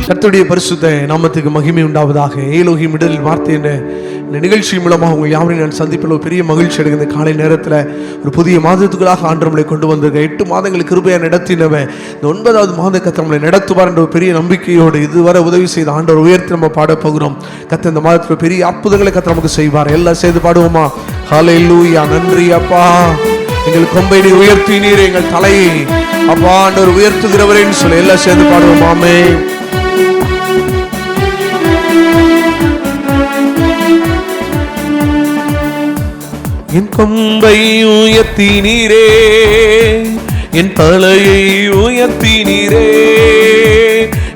கர்த்தருடைய பரிசுத்த நாமத்துக்கு மகிமை உண்டாவதாக. ஏலோகி மிடல் வார்த்தை என்ற இந்த நிகழ்ச்சி மூலமாக உங்கள் யாவரையும் நான் சந்திப்பில் பெரிய மகிழ்ச்சி அடைந்த காலை நேரத்தில் ஒரு புதிய மாதத்துக்குள்ளாக ஆண்டு நம்மளை கொண்டு வந்திருக்க 8 மாதங்களுக்கு கிருபையாக நடத்தினவன் இந்த 9வது மாத கர்த்தர் நம்மளை நடத்துவார் என்ற ஒரு பெரிய நம்பிக்கையோடு இதுவரை உதவி செய்த ஆண்டவர் உயர்த்தி நம்ம பாட போகிறோம். கர்த்தர் இந்த மாதத்தில் பெரிய அற்புதங்களை கர்த்தர் நமக்கு செய்வார். எல்லாம் சேர்ந்து பாடுவோமா? ஹல்லேலூயா. நன்றி அப்பா, எங்கள் கொம்பை நீர் உயர்த்தினீர், எங்கள் தலையை அப்பா ஆண்டவர் உயர்த்துகிறவரேன்னு சொல்லி எல்லாம் சேர்ந்து பாடுவோம். ஆமென். என் கொம்பை உயர்த்தினீரே, என் தலையை உயர்த்தினீரே,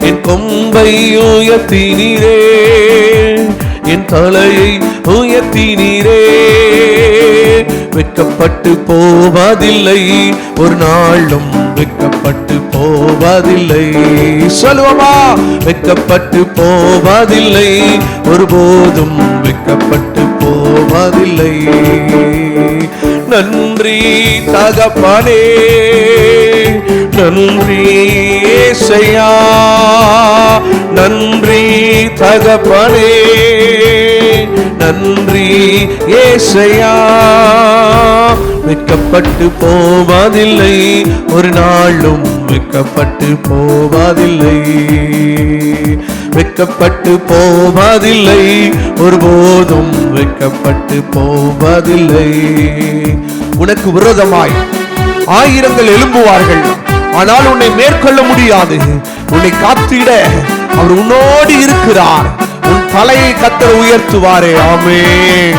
என் கொம்பை உயர்த்தினீரே, என் தலையை உயர்த்தினீரே. வெட்கப்பட்டு போவதில்லை, ஒரு நாளும் வெட்கப்பட்டு போவதில்லை. சொல்லுவோமா? வெட்கப்பட்டு போவதில்லை, ஒருபோதும் வெட்கப்பட்டு போவதில்லை. நன்றி தகப்பனே, நன்றி ஏசையா, நன்றி தகப்பனே, நன்றி ஏசையா. வெட்கப்பட்டு போவதில்லை, ஒரு நாளும் வெட்கப்பட்டு போவதில்லை. வெட்கப்பட்டு போவதில்லை, ஒருபோதும் வெட்கப்பட்டு போவதில்லை. உனக்கு விரோதமாய் ஆயிரங்கள் எழும்புவார்கள், ஆனால் உன்னை மேற்கொள்ள முடியாது. உன்னை காத்திட அவர் உன்னோடு இருக்கிறார். உன் தலையை கர்த்தர் உயர்த்துவாரே. ஆமென்.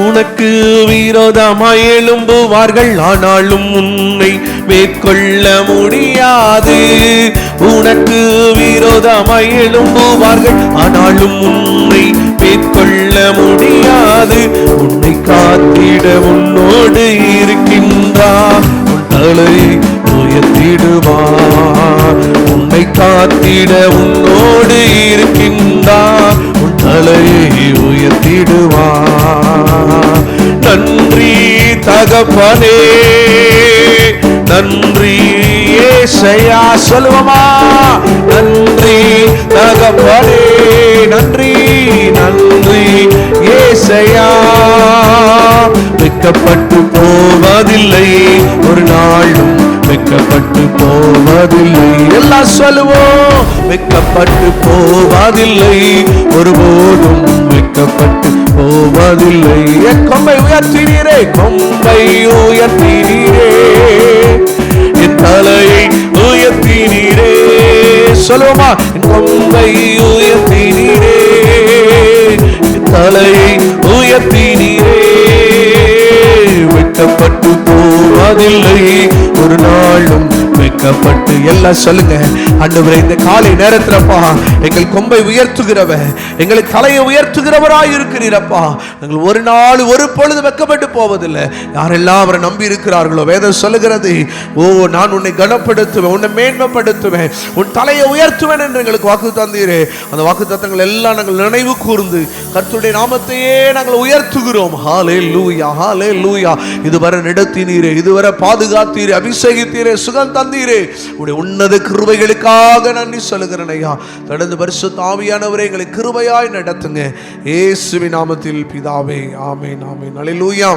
உனக்கு விரோதமாய் எழும்புவார்கள், ஆனாலும் உன்னை மேற்கொள்ள முடியாது. உனக்கு விரோதமாய் எழும்புவார்கள், ஆனாலும் உன்னை மேற்கொள்ள முடியாது. உன்னை காத்திட உன்னோடு இருக்கின்றார், உன் தலையை உயர்த்திடுவார். உன்னை காத்திட உன்னோடு இருக்கின்றார், உன் தலையை உயர்த்திடுவார். நன்றி தகப்பனே, நன்றி ஏசையா. சொல்லுவோமா? நன்றி தகப்பனே, நன்றி நன்றி ஏசையா. வெட்கப்பட்டு போவதில்லை, ஒரு நாளும் வெட்கப்பட்டு போவதில்லை. எல்லாம் சொல்லுவோம். வெட்கப்பட்டு போவதில்லை, ஒருபோதும் வெட்கப்பட்டு போவதில்லை. என் கொம்பை உயர்த்தினீரே, கொம்பை உயர்த்தினீரே, என் தலையை உயர்த்தினீரே. சொல்லுவோமா? என் கொம்பை உயர்த்தினீரே, என் தலையை உயர்த்தினீரே. வெட்கப்பட்டு போவதில்லை, ஒரு நாளும் வெட்கப்பட்டு. எல்லாம் சொல்லுங்க. ஆண்டவரே, இந்த காலை நேரத்திலப்பா எங்கள் கொம்பை உயர்த்துகிறவ, எங்களை தலையை உயர்த்துகிறவராய் இருக்கிறீரப்பா. நாங்கள் ஒரு நாள் ஒரு பொழுது வெட்கப்பட்டு போவதில்லை. யாரெல்லாம் அவரை நம்பி இருக்கிறார்களோ, வேதம் சொல்லுகிறது, ஓ நான் உன்னை கனப்படுத்துவேன், உன்னை மேன்மைப்படுத்துவேன், உன் தலையை உயர்த்துவேன் என்று எங்களுக்கு வாக்கு தந்தீரே. அந்த வாக்கு தத்தங்கள் எல்லாம் நாங்கள் நினைவு கூர்ந்து கர்த்தருடைய நாமத்தையே நாங்கள் உயர்த்துகிறோம். ஹல்லேலூயா, ஹல்லேலூயா. இதுவரை நடத்தினீரே, இதுவரை பாதுகாத்தீரே, அபிஷேகித்தீரே, சுகம் தந்தீரே. உடைய உன்னத கிருபைகளுக்காக நன்றி சொல்லுகிறேன் ஐயா. தொடர்ந்து பரிசுத்த ஆவியானவரே எங்களை கிருபையாய் நடத்துங்க, இயேசுவின் நாமத்தில் பிதாவே. ஆமென், ஆமென். ஹல்லேலூயா.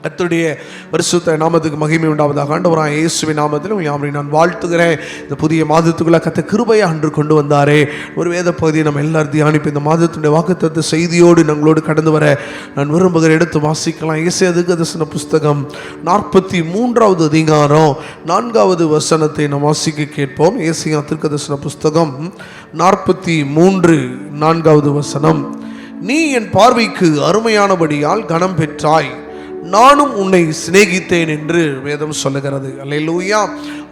கர்த்தருடைய பரிசுத்த நாமத்துக்கு மகிமை உண்டாவதாக. ஆண்டவராகிய இயேசுவின் நாமத்தில் யாவரையும் நான் வாழ்த்துகிறேன். இந்த புதிய மாதத்துக்குள்ள கர்த்தர் கிருபையை அன்று கொண்டு வந்தாரே. ஒரு வேத பகுதியை நம்ம எல்லாரும் தியானிப்பு இந்த மாதத்துடைய வாக்குத்தத்த செய்தியோடு நம்மளோடு கடந்து வர நான் விரும்புகிற எடுத்து வாசிக்கலாம். ஏசாயா தீர்க்கதரிசன புஸ்தகம் 43வது அதிகாரம் 4வது வசனத்தை நாம் வாசிக்க கேட்போம். ஏசாயா தீர்க்கதரிசன புஸ்தகம் 43 4வது வசனம். நீ என் பார்வைக்கு அருமையானபடியால் கனம் பெற்றாய், நானும் உன்னை சிநேகித்தேன் என்று வேதம் சொல்லுகிறது. அல்லேலூயா.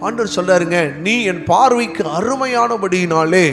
ஆண்டவர் சொல்றாருங்க, நீ என் பார்வைக்கு அருமையானபடியினாலே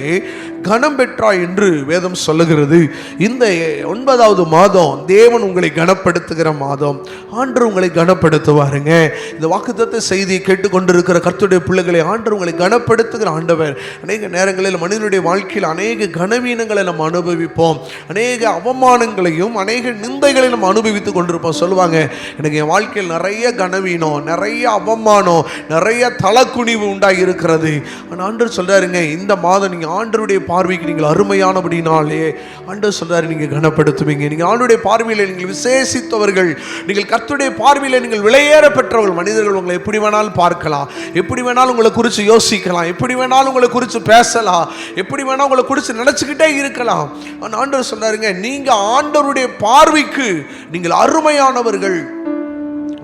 கனம் பெற்றாய் என்று வேதம் சொல்லுகிறது. இந்த 9வது மாதம் தேவன் உங்களை கனப்படுத்துகிற மாதம். ஆண்டவர் உங்களை கனப்படுத்துவாருங்க. இந்த வாக்குத்தத்த செய்தியை கேட்டுக்கொண்டிருக்கிற கர்த்தருடைய பிள்ளைகளை ஆண்டவர் உங்களை கனப்படுத்துகிற ஆண்டவர். அநேக நேரங்களில் மனிதனுடைய வாழ்க்கையில் அநேக கனவீனங்களை நம்ம அனுபவிப்போம், அநேக அவமானங்களையும் அநேக நிந்தைகளையும் நம்ம அனுபவித்துக் கொண்டிருப்போம். சொல்லுவாங்க, எனக்கு என் வாழ்க்கையில் நிறைய கனவீனம், நிறைய அவமானம், நிறைய தலக்குனிவு உண்டாகி இருக்கிறது. ஆனால் ஆண்டவர் சொல்றாருங்க, இந்த மாதம் நீங்க ஆண்டவருடைய பார்வைக்கு நீங்கள் அருமையானபடினாலே ஆண்டவர் சொல்றாரு நீங்க கனப்படுத்துவீங்க. நீங்க ஆண்டவருடைய பார்வையில் நீங்கள் விசேஷித்தவர்கள், நீங்கள் கர்த்தருடைய பார்வையில் நீங்கள் விலையேற பெற்றவர்கள். மனிதர்கள் உங்களை எப்படி வேணாலும் பார்க்கலாம், எப்படி வேணாலும் உங்களை குறித்து யோசிக்கலாம், எப்படி வேணாலும் உங்களை குறித்து பேசலாம், எப்படி வேணாலும் உங்களை குறித்து நினைச்சுக்கிட்டே இருக்கலாம். ஆனால் ஆண்டவர் சொல்றாருங்க, நீங்க ஆண்டவருடைய பார்வைக்கு நீங்கள் அருமையானவர்கள்.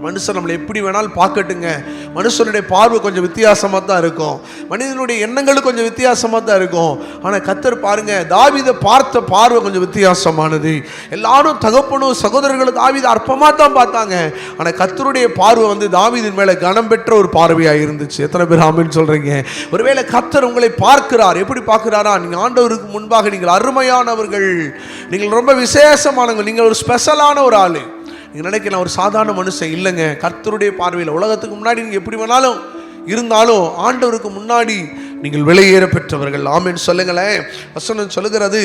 மனுஷன் நம்மளை எப்படி வேணாலும் பார்க்கட்டுங்க, மனுஷனுடைய பார்வை கொஞ்சம் வித்தியாசமாக தான் இருக்கும், மனிதனுடைய எண்ணங்களும் கொஞ்சம் வித்தியாசமாக தான் இருக்கும். ஆனால் கர்த்தர் பாருங்க, தாவீதை பார்த்த பார்வை கொஞ்சம் வித்தியாசமானது. எல்லாரும் தகப்பனும் சகோதரர்களும் தாவீதை அற்பமாக தான் பார்த்தாங்க. ஆனால் கர்த்தருடைய பார்வை வந்து தாவீதின் மேலே கனம் பெற்ற ஒரு பார்வையாக இருந்துச்சு. எத்தனை பேர் ஆமென் சொல்றீங்க? ஒருவேளை கர்த்தர் உங்களை பார்க்கிறார். எப்படி பார்க்கிறாரா? நீங்கள் ஆண்டவருக்கு முன்பாக நீங்கள் அருமையானவர்கள், நீங்கள் ரொம்ப விசேஷமானவங்க, நீங்கள் ஒரு ஸ்பெஷலான ஒரு ஆள். நீங்கள் நினைக்கலாம் ஒரு சாதாரண மனுஷன் இல்லைங்க. கர்த்தருடைய பார்வையில் உலகத்துக்கு முன்னாடி நீங்கள் எப்படி வேணாலும் இருந்தாலும் ஆண்டவருக்கு முன்னாடி நீங்கள் விலையேற பெற்றவர்கள். ஆமென் சொல்லுங்களேன். வசனம் சொல்லுகிறது,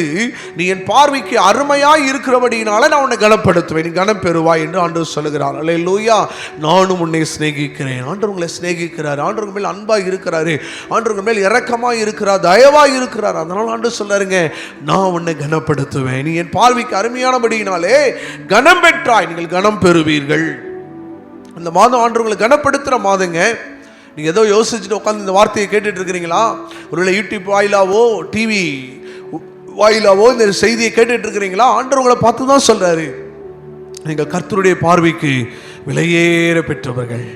நீ என் பார்வைக்கு அருமையாய் இருக்கிறபடியினால நான் உன்னை கனப்படுத்துவேன், நீ கனம் பெறுவாய் என்று ஆண்டவர் சொல்லுகிறார். அல்லேலூயா. நானும் உன்னை சிநேகிக்கிறேன். ஆண்டவர் உங்களை சிநேகிக்கிறார். ஆண்டவர் மேல் அன்பாக இருக்கிறாரு, ஆண்டவர் மேல் இரக்கமாய் இருக்கிறார், தயவாய் இருக்கிறார். அதனால ஆண்டவர் சொல்லாருங்க, நான் உன்னை கனப்படுத்துவேன், நீ என் பார்வைக்கு அருமையானபடியினாலே கனம் பெற்றாய், நீங்கள் கனம் பெறுவீர்கள். அந்த மாதம் ஆண்டவர் உங்களை கனப்படுத்துகிற மாதங்க. நீங்கள் ஏதோ யோசிச்சுட்டு உட்காந்து இந்த வார்த்தையை கேட்டுட்டு இருக்கிறீங்களா? ஒருவேளை யூடியூப் வாயிலாவோ டிவி வாயிலாவோ இந்த செய்தியை கேட்டுட்டு இருக்கிறீங்களா? ஆண்டவர் உங்களை பார்த்து தான் சொல்றாரு, நீங்கள் கர்த்தருடைய பார்வைக்கு விலையேற பெற்றவர்கள்,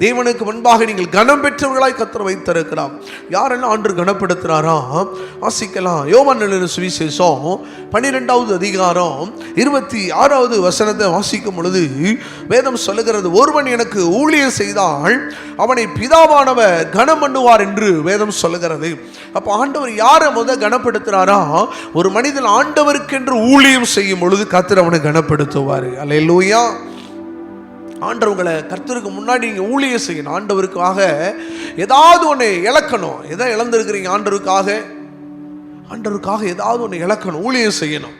தேவனுக்கு முன்பாக நீங்கள் கனம் பெற்றவர்களாய் கர்த்தர் வைத்திருக்கிறார். யாரெல்லாம் ஆண்டவர் கனப்படுத்துறாரா? வாசிக்கலாம். யோவான் எழுதின சுவிசேஷம் 12வது அதிகாரம் 26வது வசனத்தை வாசிக்கும் பொழுது வேதம் சொல்லுகிறது, ஒருவன் எனக்கு ஊழியம் செய்தால் அவனை பிதாவானவர் கனம் பண்ணுவார் என்று வேதம் சொல்லுகிறது. அப்போ ஆண்டவர் யாரை முதல் கனப்படுத்துறாரா? ஒரு மனிதன் ஆண்டவருக்கென்று ஊழியம் செய்யும் பொழுது கர்த்தர் அவனை கனப்படுத்துவார். அல்லேலூயா. ஆண்டவர்களை கர்த்தருக்கு முன்னாடி நீங்கள் ஊழியம் செய்யணும். ஆண்டவருக்காக ஏதாவது ஒன்று இழக்கணும். எதை இழந்திருக்கிறீங்க? ஆண்டவருக்காக ஏதாவது ஒன்று இழக்கணும், ஊழியம் செய்யணும்.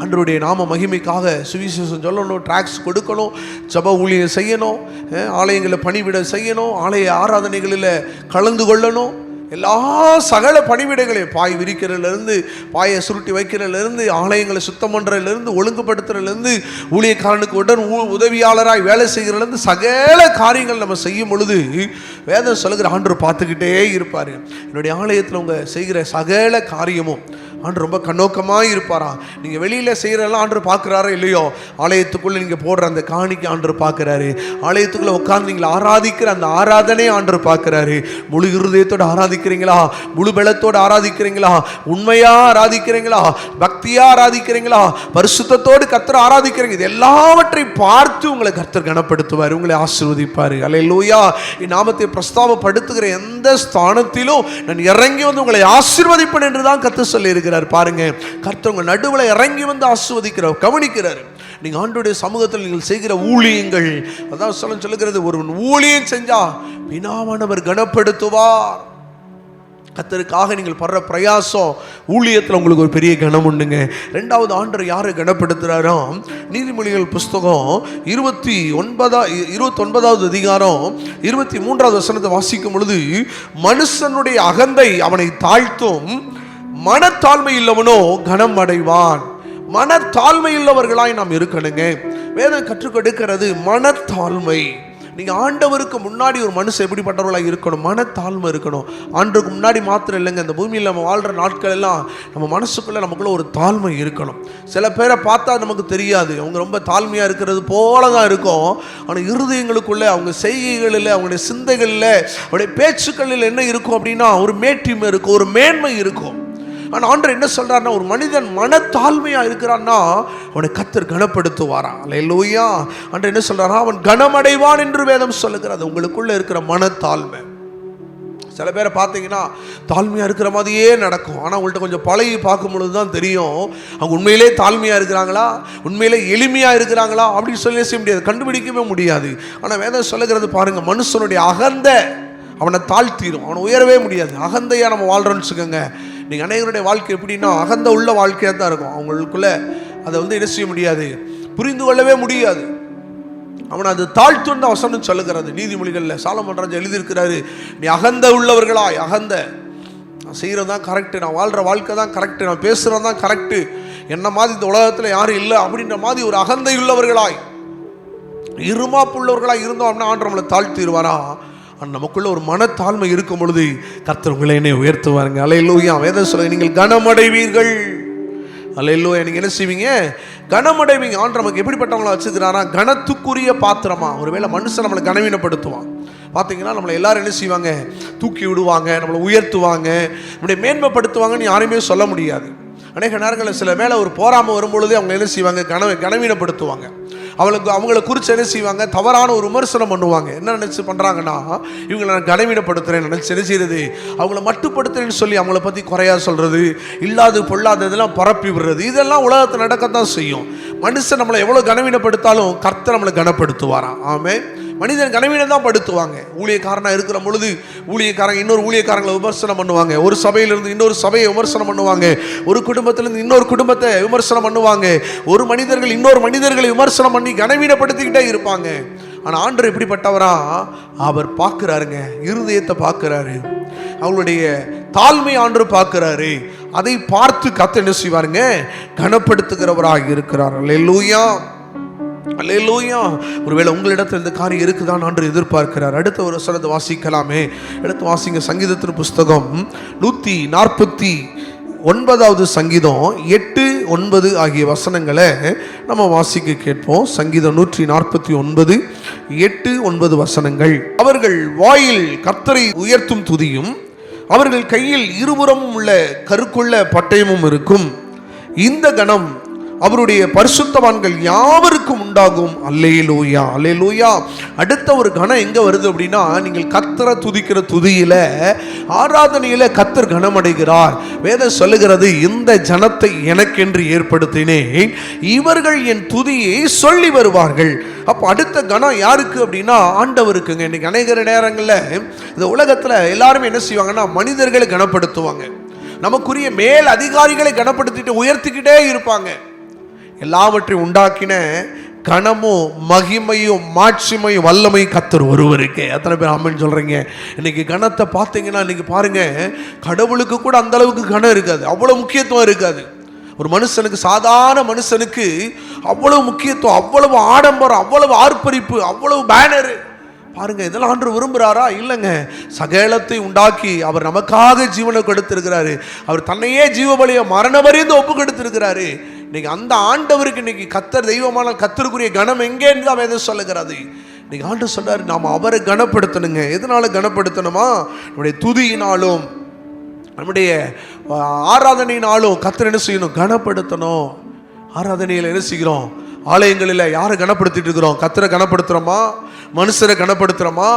ஆண்டவருடைய நாம மகிமைக்காக சுவிசேஷம் சொல்லணும், ட்ராக்ஸ் கொடுக்கணும், ஜப ஊழியம் செய்யணும், ஆலயங்களில் பணிவிட செய்யணும், ஆலய ஆராதனைகளில் கலந்து கொள்ளணும். எல்லா சகல பணிவிடைகளையும் பாய் விரிக்கிறதுலேருந்து, பாயை சுருட்டி வைக்கிறதுலேருந்து, ஆலயங்களை சுத்தம் பண்ணுறதுலேருந்து, ஒழுங்குபடுத்துறதுலேருந்து, ஊழியக்காரனுக்கு உதவியாளராய் வேலை செய்கிறதுலேருந்து சகல காரியங்கள் நம்ம செய்யும் பொழுது வேதம் சொல்லுகிற ஆண்டவர் பார்த்துக்கிட்டே இருப்பார். என்னுடைய ஆலயத்தில் உங்க செய்கிற சகல காரியமும் ஆண்டவர் ரொம்ப கண்ணோக்கமாக இருப்பாரா? நீங்கள் வெளியில் செய்கிறதெல்லாம் ஆண்டவர் பார்க்குறாரோ இல்லையோ, ஆலயத்துக்குள்ளே நீங்கள் போடுற அந்த காணிக்கை ஆண்டவர் பார்க்குறாரு. ஆலயத்துக்குள்ளே உட்கார்ந்து நீங்கள் ஆராதிக்கிற அந்த ஆராதனை ஆண்டவர் பார்க்குறாரு. முழு இருதயத்தோடு ஆராதிக்கிறீங்களா? முழு பலத்தோடு ஆராதிக்கிறீங்களா? உண்மையாக ஆராதிக்கிறீங்களா? பக்தியாக ஆராதிக்கிறீங்களா? பரிசுத்தத்தோடு கர்த்தரை ஆராதிக்கிறீங்க? இது எல்லாவற்றையும் பார்த்து உங்களை கர்த்தர் கனப்படுத்துவார், உங்களை ஆசீர்வதிப்பார். அல்லேலூயா. நாமத்தை பிரஸ்தாபப்படுத்துகிற எந்த ஸ்தானத்திலும் நான் இறங்கி வந்து உங்களை ஆசீர்வதிப்பேன் என்று தான் கர்த்தர் சொல்லி இருக்கிறார். பாருங்க, கர்த்தர் உங்க நடுவில் இறங்கி வந்து ஆசீர்வதிக்கிறார், கவனிக்கிறார். நீங்க ஆண்டவருடைய சமூகத்தில் நீங்கள் செய்கிற ஊழியங்கள், அதான் சொல்லுகிறது, ஒரு ஊழியம் செஞ்சா பிதாவானவர் கனப்படுத்துவார். கர்த்தருக்காக நீங்கள் படுற பிரயாசம், ஊழியத்தில் உங்களுக்கு ஒரு பெரிய கனம் உண்டுங்க. ரெண்டாவது, ஆண்டவர் யாரை கனப்படுத்துறாரோ? நீதிமொழிகள் புஸ்தகம் 29வது அதிகாரம் 23வது வசனத்தை வாசிக்கும் பொழுது, மனுஷனுடைய அகந்தை அவனை தாழ்த்தும், மனத்தாழ்மை இல்லவனோ கனம் அடைவான். மனத்தாழ்மை உள்ளவர்களாய் நாம் இருக்கணுங்க. வேதம் கற்றுக் கொடுக்கிறது மனத்தாழ்மை. நீங்கள் ஆண்டவருக்கு முன்னாடி ஒரு மனுஷன் எப்படிப்பட்டவர்களாக இருக்கணும்? மனத்தாழ்மை இருக்கணும். ஆண்டவருக்கு முன்னாடி மாத்திரம் இல்லைங்க, இந்த பூமியில் நம்ம வாழ்கிற நாட்கள் எல்லாம் நம்ம மனசுக்குள்ளே நமக்குள்ள ஒரு தாழ்மை இருக்கணும். சில பேரை பார்த்தா நமக்கு தெரியாது, அவங்க ரொம்ப தாழ்மையாக இருக்கிறது போல தான் இருக்கும். ஆனால் இருதயங்களுக்குள்ளே, அவங்க செய்கைகளில், அவங்களுடைய சிந்தைகளில், அவருடைய பேச்சுக்களில் என்ன இருக்கும் அப்படின்னா ஒரு மேட்டிமை இருக்கும், ஒரு மேன்மை இருக்கும். ஆனால் ஆண்டவர் என்ன சொல்றாருன்னா, ஒரு மனிதன் மனத்தாழ்மையாக இருக்கிறான்னா அவனை கர்த்தர் கனப்படுத்துவாரா? அல்லேலூயா. ஆண்டவர் என்ன சொல்றாரா? அவன் கனமடைவான் என்று வேதம் சொல்லுகிறது. உங்களுக்குள்ள இருக்கிற மனத்தாழ்மை. சில பேரை பார்த்தீங்கன்னா தாழ்மையாக இருக்கிற மாதிரியே நடக்கும். ஆனால் அவங்கள்ட்ட கொஞ்சம் பழகி பார்க்கும் பொழுது தான் தெரியும் அவங்க உண்மையிலே தாழ்மையாக இருக்கிறாங்களா, உண்மையிலே எளிமையாக இருக்கிறாங்களா அப்படின்னு சொல்லி செய்ய முடியாது, கண்டுபிடிக்கவே முடியாது. ஆனால் வேதம் சொல்லுகிறது பாருங்க, மனுஷனுடைய அகந்த அவனை தாழ்த்திடும், அவனை உயரவே முடியாது. அகந்தையாக நம்ம வாழ்கிறோன்னு வச்சுக்கோங்க. நீங்கள் அனைவருடைய வாழ்க்கை எப்படின்னா அகந்த உள்ள வாழ்க்கையாக தான் இருக்கும். அவங்களுக்குள்ள அதை என்ன செய்ய முடியாது, புரிந்து கொள்ளவே முடியாது. அவன் அது தாழ்த்துன்ற வசனம் சொல்லுகிறது. நீதிமொழிகளில் சாலமோன் ராஜா எழுதியிருக்கிறாரு, நீ அகந்த உள்ளவர்களாய், அகந்த நான் செய்கிறது தான் கரெக்டு, நான் வாழ்கிற வாழ்க்கை தான் கரெக்டு, நான் பேசுகிறது தான் கரெக்டு, என்ன மாதிரி இந்த உலகத்தில் யாரும் இல்லை அப்படின்ற மாதிரி ஒரு அகந்தை உள்ளவர்களாய், இருமாப்பு உள்ளவர்களாய் இருந்தோம் அப்படின்னா ஆண்டவர் நம்மளை தாழ்த்திடுவாரா? நமக்குள்ள ஒரு மனத்தாழ்மை இருக்கும் பொழுது கர்த்தர் உங்களை என்னை உயர்த்துவாருங்க. அல்லேலூயா. வேதம் சொல்லுங்க, நீங்கள் கனமடைவீர்கள். அல்லேலூயா. நீங்க என்ன செய்வீங்க? கனமடைவீங்க. ஆண்டவர் நமக்கு எப்படிப்பட்டவங்கள வச்சுக்கிறாரா? கனத்துக்குரிய பாத்திரமா. ஒருவேளை மனுஷன் நம்மளை கனவீனப்படுத்துவான் பார்த்தீங்கன்னா, நம்மளை எல்லாரும் என்ன செய்வாங்க? தூக்கி விடுவாங்க, நம்மளை உயர்த்துவாங்க, நம்மளை மேன்மைப்படுத்துவாங்கன்னு யாரையுமே சொல்ல முடியாது. அநேக நேரங்களில் சில மேலே ஒரு போராமல் வரும்பொழுதே அவங்க என்ன செய்வாங்க? கனவீனப்படுத்துவாங்க. அவங்கள குறித்து என்ன செய்வாங்க? தவறான ஒரு விமர்சனம் பண்ணுவாங்க. என்ன நினச்சி பண்ணுறாங்கன்னா, இவங்களை நான் கனவீனப்படுத்துகிறேன் நினச்சி என்ன செய்யறது? அவங்கள மட்டுப்படுத்துறேன்னு சொல்லி அவங்கள பற்றி குறையா சொல்கிறது, இல்லாது பொல்லாததெல்லாம் பரப்பி விடுறது, இதெல்லாம் உலகத்தில் நடக்கத்தான் செய்யும். மனுஷன் நம்மளை எவ்வளோ கனவீனப்படுத்தாலும் கர்த்தர் நம்மளை கனப்படுத்துவாராம். ஆமென். மனிதன் கனவீனம் தான் படுத்துவாங்க. ஊழியக்காரனாக இருக்கிற பொழுது ஊழியக்காரங்க இன்னொரு ஊழியக்காரங்களை விமர்சனம் பண்ணுவாங்க, ஒரு சபையிலிருந்து இன்னொரு சபையை விமர்சனம் பண்ணுவாங்க, ஒரு குடும்பத்திலிருந்து இன்னொரு குடும்பத்தை விமர்சனம் பண்ணுவாங்க, ஒரு மனிதர்கள் இன்னொரு மனிதர்களை விமர்சனம் பண்ணி கனவீனப்படுத்திக்கிட்டே இருப்பாங்க. ஆனால் ஆண்டவர் எப்படிப்பட்டவரா? அவர் பார்க்குறாருங்க, இருதயத்தை பார்க்குறாரு, அவங்களுடைய தாழ்மை ஆண்டவர் பார்க்குறாரு. அதை பார்த்து கர்த்தர் என்ன செய்வாருங்க? கனப்படுத்துகிறவராக இருக்கிறார். அல்லேலூயா, அல்லேலூயா. ஒருவேளை உங்களிடத்தில் இந்த காரியம் இருக்குதான் ஆண்டு எதிர்பார்க்கிறார். அடுத்த ஒரு வசனத்தை வாசிக்கலாமே. எடுத்து வாசிங்க. சங்கீதத்தின் புஸ்தகம் 149வது சங்கீதம் 8, 9 ஆகிய வசனங்களை நம்ம வாசிக்க கேட்போம். சங்கீதம் 149 8, 9 வசனங்கள். அவர்கள் வாயில் கர்த்தரை உயர்த்தும் துதியும், அவர்கள் கையில் இருபுறமும் உள்ள கருக்குள்ள பட்டயமும் இருக்கும். இந்த கணம் அவருடைய பரிசுத்தவான்கள் யாவருக்கும் உண்டாகும். அல்லேலூயா, அல்லேலூயா. அடுத்த ஒரு கணம் எங்க வருது அப்படின்னா, நீங்கள் கர்த்தரை துதிக்கிற துதியில, ஆராதனையில கர்த்தர் கனமடைகிறார். வேதம் சொல்லுகிறது, இந்த ஜனத்தை எனக்கென்று ஏற்படுத்தினேன், இவர்கள் என் துதியை சொல்லி வருவார்கள். அப்போ அடுத்த கணம் யாருக்கு அப்படின்னா ஆண்டவருக்குங்க. இன்னைக்கு அநேக நேரங்களில் இந்த உலகத்தில் எல்லாருமே என்ன செய்வாங்கன்னா, மனிதர்களை கனப்படுத்துவாங்க, நமக்குரிய மேல் அதிகாரிகளை கனப்படுத்திட்டு உயர்த்திக்கிட்டே இருப்பாங்க. எல்லாவற்றையும் உண்டாக்கின கனமும் மகிமையும் மாட்சிமையும் வல்லமையும் கர்த்தர் ஒருவருக்கே. எத்தனை பேர் ஆமென் சொல்றீங்க? இன்னைக்கு கனத்தை பார்த்தீங்கன்னா, இன்னைக்கு பாருங்க, கடவுளுக்கு கூட அந்த அளவுக்கு கனம் இருக்காது, அவ்வளவு முக்கியத்துவம் இருக்காது. ஒரு மனுஷனுக்கு, சாதாரண மனுஷனுக்கு அவ்வளவு முக்கியத்துவம், அவ்வளவு ஆடம்பரம், அவ்வளவு ஆர்ப்பரிப்பு, அவ்வளவு பேனரு. பாருங்க, இதெல்லாம் ஆண்டவர் விரும்புகிறாரா? இல்லைங்க. சகலத்தை உண்டாக்கி அவர் நமக்காக ஜீவனை கொடுத்திருக்கிறாரு. அவர் தன்னையே ஜீவபலியை மரணவரைந்து ஒப்பு கொடுத்திருக்கிறாரு. இன்னைக்கு அந்த ஆண்டவருக்கு இன்னைக்கு கர்த்தர் தெய்வமான கர்த்தருக்குரிய கனம் எங்கேன்னு தான் வேதம் சொல்லுகிறது. இன்னைக்கு ஆண்டவர் சொல்றாரு, நாம் அவரை கனப்படுத்தணுங்க. எதனால கனப்படுத்தணுமா? நம்முடைய துதியினாலும் நம்முடைய ஆராதனையினாலும் கர்த்தர் என்ன செய்யணும்? கனப்படுத்தணும். ஆராதனையில் என்ன செய்கிறோம்? ஆலயங்களில் யாரை கனப்படுத்திட்டு இருக்கிறோம்? கர்த்தரை கனப்படுத்துகிறோமா? மனுஷரை கனப்படுத்துகிறோமா?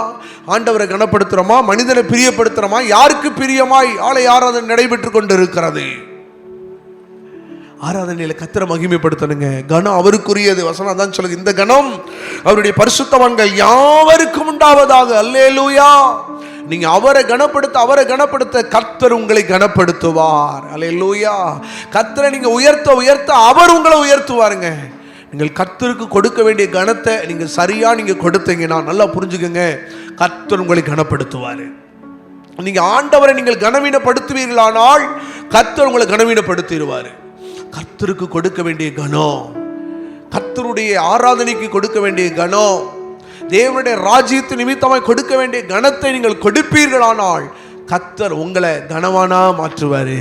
ஆண்டவரை கனப்படுத்துகிறோமா? மனிதனை பிரியப்படுத்துகிறோமா? யாருக்கு பிரியமாய் ஆலய ஆராதனை நடைபெற்று கொண்டு இருக்கிறது? ஆராதனையில் கர்த்தரை மகிமைப்படுத்தணுங்க. கனம் அவருக்குரியது. வசனம் தான் சொல்லுங்க, இந்த கனம் அவருடைய பரிசுத்தவான்கள் யாவருக்கும் உண்டாவதாக. அல்லேலூயா. நீங்க அவரை கனப்படுத்த கர்த்தர் உங்களை கனப்படுத்துவார். அல்லேலூயா. கர்த்தரை நீங்க உயர்த்த அவர் உங்களை உயர்த்துவாருங்க. நீங்கள் கர்த்தருக்கு கொடுக்க வேண்டிய கனத்தை நீங்க சரியா நீங்க கொடுத்தீங்கன்னா, நல்லா புரிஞ்சுக்கங்க, கர்த்தர் உங்களை கனப்படுத்துவாரு. நீங்க ஆண்டவரை நீங்கள் கனவீனப்படுத்துவீர்களானால் கர்த்தர் உங்களை கனவீனப்படுத்திடுவாரு. கர்த்தருக்கு கொடுக்க வேண்டிய கனம், கர்த்தருடைய ஆராதனைக்கு கொடுக்க வேண்டிய கனம், தேவனுடைய ராஜ்யத்து நிமித்தமாய் கொடுக்க வேண்டிய கனத்தை நீங்கள் கொடுப்பீர்களானால் கர்த்தர் உங்களை கனவானா மாற்றுவாரு.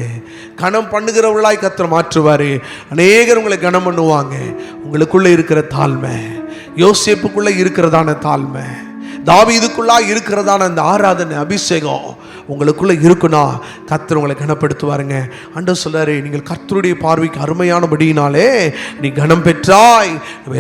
கனம் பண்ணுகிறவர்களாய் கர்த்தர் மாற்றுவாரு. அநேகர் உங்களை கனம் பண்ணுவாங்க. உங்களுக்குள்ள இருக்கிற தாழ்மை, யோசேப்புக்குள்ள இருக்கிறதான தாழ்மை, தாவீதுக்குள்ளா இருக்கிறதான அந்த ஆராதனை அபிஷேகம் உங்களுக்குள்ள இருக்குன்னா கர்த்தர் உங்களை கனப்படுத்துவாருங்க. ஆண்டவர் சொல்றாரு, நீங்கள் கர்த்தருடைய பார்வைக்கு அருமையானபடியினாலே நீ கனம் பெற்றாய்.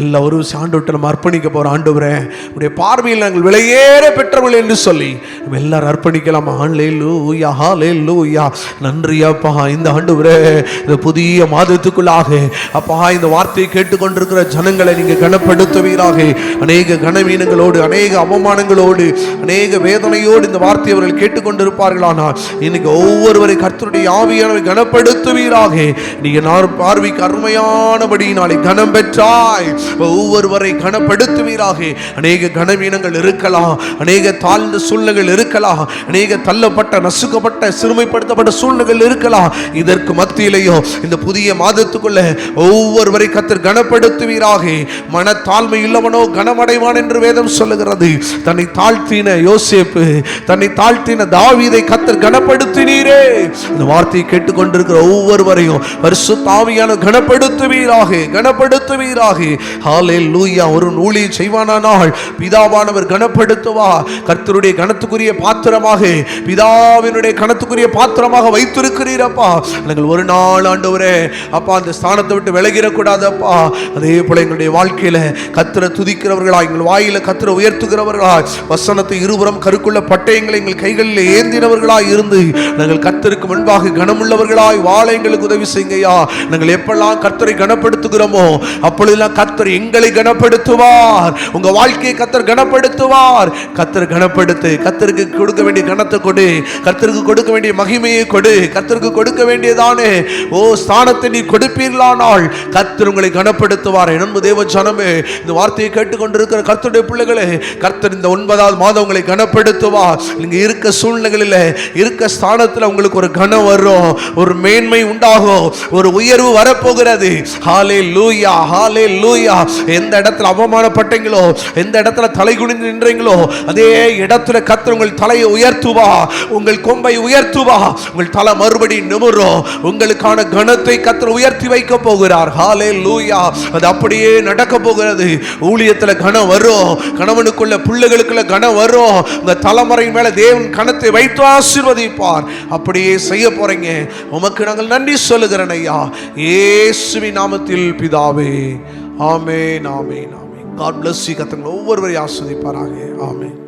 எல்லாரும் ஆண்டவர்கிட்ட நம்ம அர்ப்பணிக்க போறோம். ஆண்டவரே, உடைய பார்வையில் நாங்கள் விலையேற பெற்றவர்கள் என்று சொல்லி நம்ம எல்லாரும் அர்ப்பணிக்கலாம். ஹல்லேலூயா, ஹல்லேலூயா. நன்றி அப்பா. இந்த ஆண்டவரே, இந்த புதிய மாதத்துக்குள்ளாக அப்பா, இந்த வார்த்தையை கேட்டுக்கொண்டிருக்கிற ஜனங்களை நீங்க கனப்படுத்துவீராக. அநேக கனவீனங்களோடு, அநேக அவமானங்களோடு, அநேக வேதனையோடு இந்த வார்த்தையை அவர்கள் கேட்டுக்கொண்டிருப்பார்கள். இருப்பார்களானால் இன்னைக்கு ஒவ்வொருவரை கர்த்தருடைய ஆவியானவை கனப்படுத்துவீராக. நீங்க பார்வைக்கு அருமையானபடியினாலே கனம் பெற்றாய். ஒவ்வொருவரை கனப்படுத்துவீராக. அநேக கனவீனங்கள் இருக்கலாம், அநேக தாழ்ந்த சூழ்நிலைகள் இருக்கலாம், அநேக தள்ளப்பட்ட நசுக்கப்பட்ட சிறுமைப்படுத்தப்பட்ட சூழ்நிலைகள் இருக்கலாம். இதற்கு மத்தியிலேயோ இந்த புதிய மாதத்துக்குள்ள ஒவ்வொருவரை கர்த்தர் கனப்படுத்துவீராக. மனத்தாழ்மை இல்லவனோ கனமடைவான் என்று வேதம் சொல்லுகிறது. தன்னை தாழ்த்தின யோசேப்பு, தன்னை தாழ்த்தின தாவீதை கர்த்தர் கனப்படுத்தினீரே. இந்த வார்த்தையை கேட்டுக்கொண்டிருக்கிற ஒவ்வொருவரையும் பரிசுத்த ஆவியானவர் கனப்படுத்துவீராக, கனப்படுத்துவீராக. ஹல்லேலூயா. ஒரு ஊழியம் செய்வானானால் பிதாவானவர் கனப்படுத்துவார். கர்த்தருடைய கனத்துக்குரிய பாத்திரமாக, பிதாவினுடைய கனத்துக்குரிய பாத்திரமாக வைத்திருக்கிறீரப்பா. நாங்கள் ஒரு நாள் ஆண்டவரே அப்பா அந்த ஸ்தானத்தை விட்டு விலகிடக்கூடாதப்பா. அதே போல எங்களுடைய வாழ்க்கையில கர்த்தரை துதிக்கிறவர்களா, எங்கள் வாயில கர்த்தரை உயர்த்துகிறவர்களா, வசனத்தை இருபுறம் கருக்குள்ள பட்டயங்களை எங்கள் கைகளில் ஏந்தினவர்களாய் இருந்து நாங்கள் கர்த்தருக்கு முன்பாக கனமுள்ளவர்களாய் வாழ எங்களுக்கு உதவி செய்யுங்கய்யா. நாங்கள் எப்பெல்லாம் கர்த்தரை கனப்படுத்துகிறோமோ அப்பொழுதெல்லாம் கர்த்தர் எங்களை கனப்படுத்துவார். உங்க வாழ்க்கையை கர்த்தர் கனப்படுத்துவார். கர்த்தர் கனப்படுத்து. கர்த்தருக்கு கொடுக்க வேண்டிய கனத்தை கொடு, கர்த்தருக்கு கொடுக்க வேண்டிய மகிமையை கொடு, கர்த்தருக்கு கொடுக்க வேண்டியதானே ஸ்தானத்தை நீ கொடுப்பீர்களானால் கர்த்தர் உங்களை கனப்படுத்துவார். நண்பு தேவ ஜனமே, இந்த வார்த்தையை கேட்டுக்கொண்டிருக்கிற கர்த்தருடைய பிள்ளைகளே, கர்த்தர் இந்த 9வது மாதம் உங்களை கனப்படுத்துவார். நீங்க இருக்க சூழ்நிலைகளில் இருக்க ஸ்தானத்தில் உங்களுக்கு ஒரு கனம் வரும், ஒரு மேன்மை உண்டாகும், ஒரு உயர்வு வரப்போகிறது. ஹல்லேலூயா, ஹல்லேலூயா. எந்த இடத்துல அவமானப்பட்டீங்களோ, எந்த இடத்துல தலை குனிந்து நின்றீங்களோ அதே இடத்துல கர்த்தர் உங்கள் தலையை உயர்த்துவா, உங்கள் கொம்பை உயர்த்துவா, உங்கள் தலை மறுபடி நிமிரும். உங்களுக்கான கனத்தை கர்த்தர் உயர்த்தி வைக்க போகிறார். ஹல்லேலூயா. அது அப்படியே நடக்க போகிறது. ஊழியத்துல கனம் வரும், கணவனுக்குள்ள பிள்ளைகளுக்குள்ள கனம் வரும். உங்க தலைமுறை மேல தேவன் கனத்தை வைத்து ஆசீர்வதிப்பார். அப்படியே செய்ய போறீங்க. உமக்கு நாங்கள் நன்றி சொல்லுகிறேன் ஐயா, இயேசுவின் நாமத்தில் பிதாவே. ஆமென், ஆமென், ஆமென். God bless you. கர்த்தர் ஒவ்வொருவரையும் ஆசீர்வதிப்பாராக. ஆமென்.